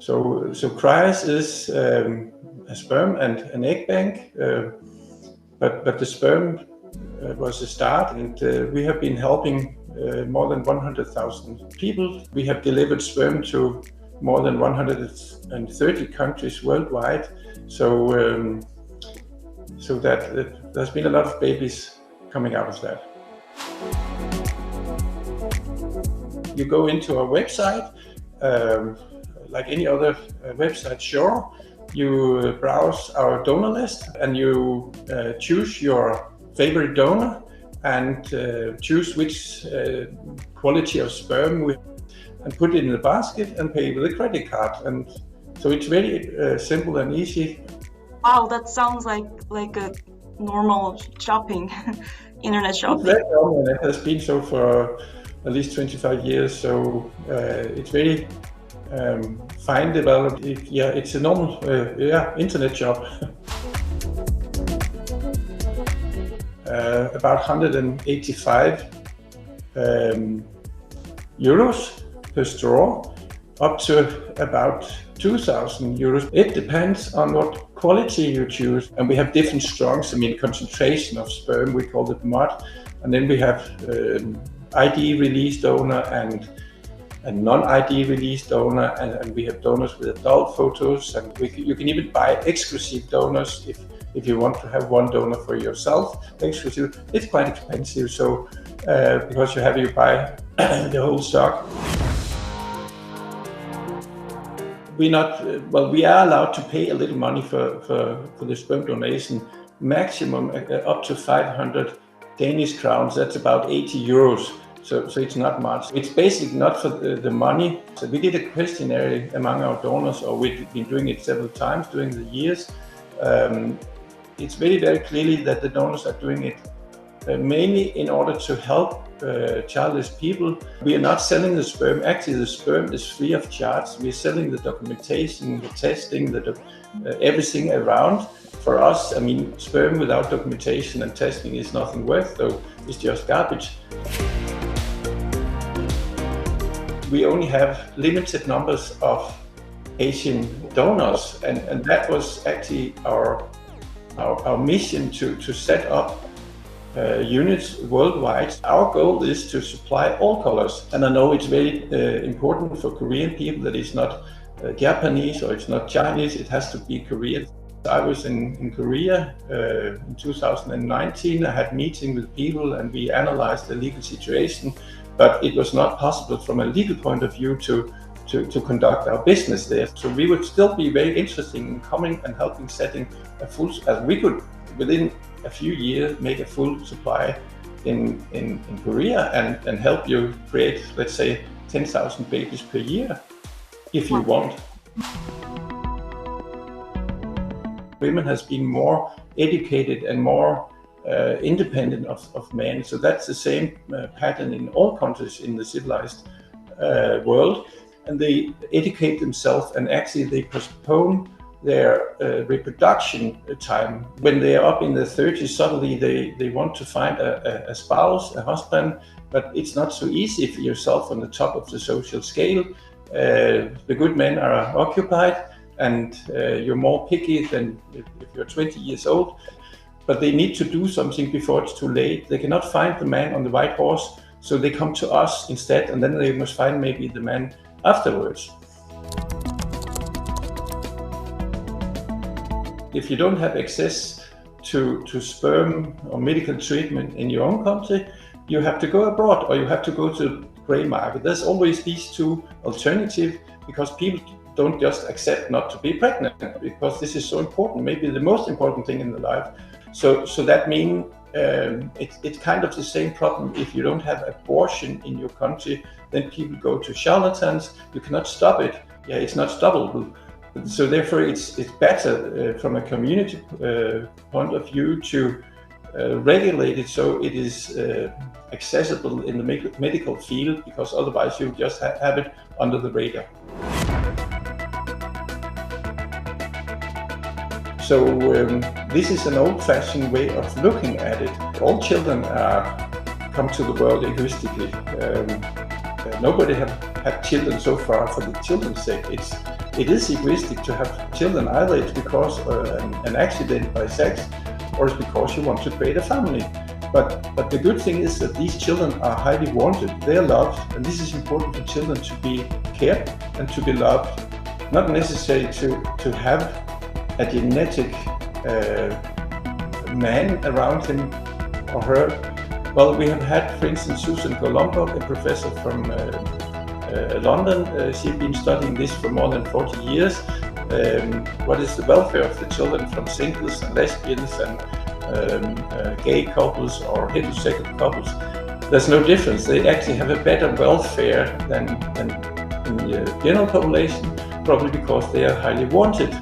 So Cryos is a sperm and an egg bank, but the sperm was a start, and we have been helping more than 100,000 people. We have delivered sperm to more than 130 countries worldwide. So that there's been a lot of babies coming out of that. You go into our website, like any other website, sure. You browse our donor list and you choose your favorite donor and choose which quality of sperm and put it in the basket and pay with a credit card. And so it's very simple and easy. Wow, that sounds like a normal shopping, internet shopping. It's very normal. It has been so for at least 25 years. So it's very fine developed. It's a normal internet shop. About 185 euros per straw, up to about 2,000 euros. It depends on what quality you choose, and we have different strongs. Concentration of sperm, we call it mud, and then we have ID release donor and non-ID release donor, and we have donors with adult photos, and you can even buy exclusive donors if you want to have one donor for yourself. Exclusive, it's quite expensive, so because you buy the whole stock. We are allowed to pay a little money for the sperm donation, maximum up to 500 Danish crowns. That's about 80 euros. So it's not much. It's basically not for the money. So we did a questionnaire among our donors, or we've been doing it several times during the years. It's very, very clearly that the donors are doing it mainly in order to help childless people. We are not selling the sperm. Actually, the sperm is free of charge. We're selling the documentation, the testing, everything around. For us, sperm without documentation and testing is nothing worth, though it's just garbage. We only have limited numbers of Asian donors, and that was actually our mission to set up units worldwide. Our goal is to supply all colors, and I know it's very important for Korean people that it's not Japanese or it's not Chinese, it has to be Korean. I was in Korea in 2019. I had meetings with people and we analyzed the legal situation, but it was not possible from a legal point of view to conduct our business there. So we would still be very interested in coming and helping setting a full, as we could within a few years make a full supply in Korea and help you create, let's say, 10,000 babies per year if you want. Women has been more educated and more independent of men. So that's the same pattern in all countries in the civilized world. And they educate themselves, and actually they postpone their reproduction time. When they are up in their 30s, suddenly they want to find a spouse, a husband, but it's not so easy for yourself on the top of the social scale. The good men are occupied, and you're more picky than if you're 20 years old. But they need to do something before it's too late. They cannot find the man on the white horse, so they come to us instead, and then they must find maybe the man afterwards. If you don't have access to sperm or medical treatment in your own country, you have to go abroad or you have to go to the grey market. There's always these two alternatives, because people don't just accept not to be pregnant, because this is so important, maybe the most important thing in their life. So that means it's kind of the same problem. If you don't have abortion in your country, then people go to charlatans. You cannot stop it. Yeah, it's not stoppable. So therefore, it's better from a community point of view to regulate it so it is accessible in the medical field, because otherwise you just have it under the radar. So this is an old-fashioned way of looking at it. All children come to the world egoistically. Nobody have had children so far for the children's sake. it is egoistic to have children. Either it's because an accident by sex, or it's because you want to create a family. But the good thing is that these children are highly wanted. They are loved, and this is important for children to be cared and to be loved. Not necessary to have a genetic man around him or her. Well, we have had, for instance, Susan Colombo, a professor from London. She's been studying this for more than 40 years. What is the welfare of the children from singles and lesbians and gay couples or heterosexual couples? There's no difference. They actually have a better welfare than in the general population, probably because they are highly wanted.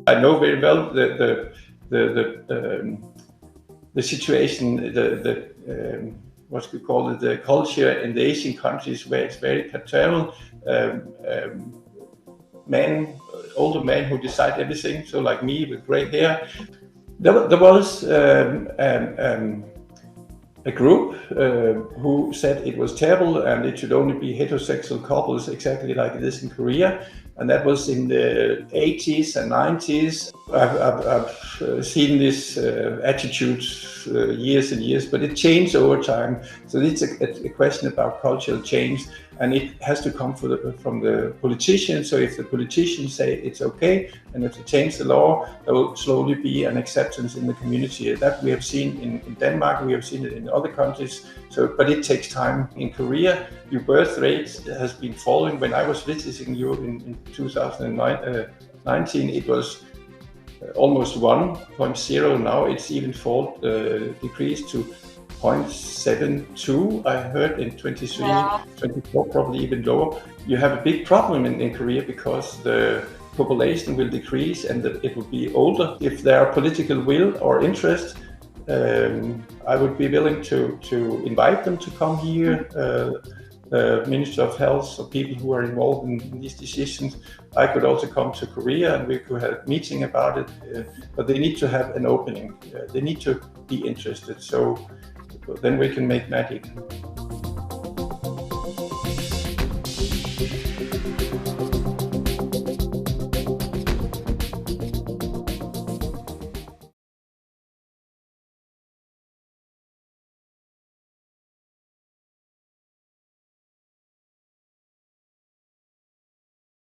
I know very well the situation, what we call it, the culture in the Asian countries, where it's very paternal. Men, older men who decide everything. So like me with grey hair. There was a group who said it was terrible and it should only be heterosexual couples, exactly like it is in Korea. And that was in the 80s and 90s. I've seen this attitude years and years, but it changed over time. So it's a question about cultural change, and it has to come from the politicians. So if the politicians say it's okay, and if they change the law, there will slowly be an acceptance in the community. That we have seen in Denmark, we have seen it in other countries. But it takes time. In Korea, your birth rate has been falling. When I was visiting you in 2019, it was almost 1.0. Now it's even decreased to 0.72. I heard in 23, 24, probably even lower. You have a big problem in Korea because the population will decrease and that it will be older. If there are political will or interest, I would be willing to invite them to come here. The Minister of Health or people who are involved in these decisions. I could also come to Korea and we could have a meeting about it, but they need to have an opening. They need to be interested, so then we can make magic.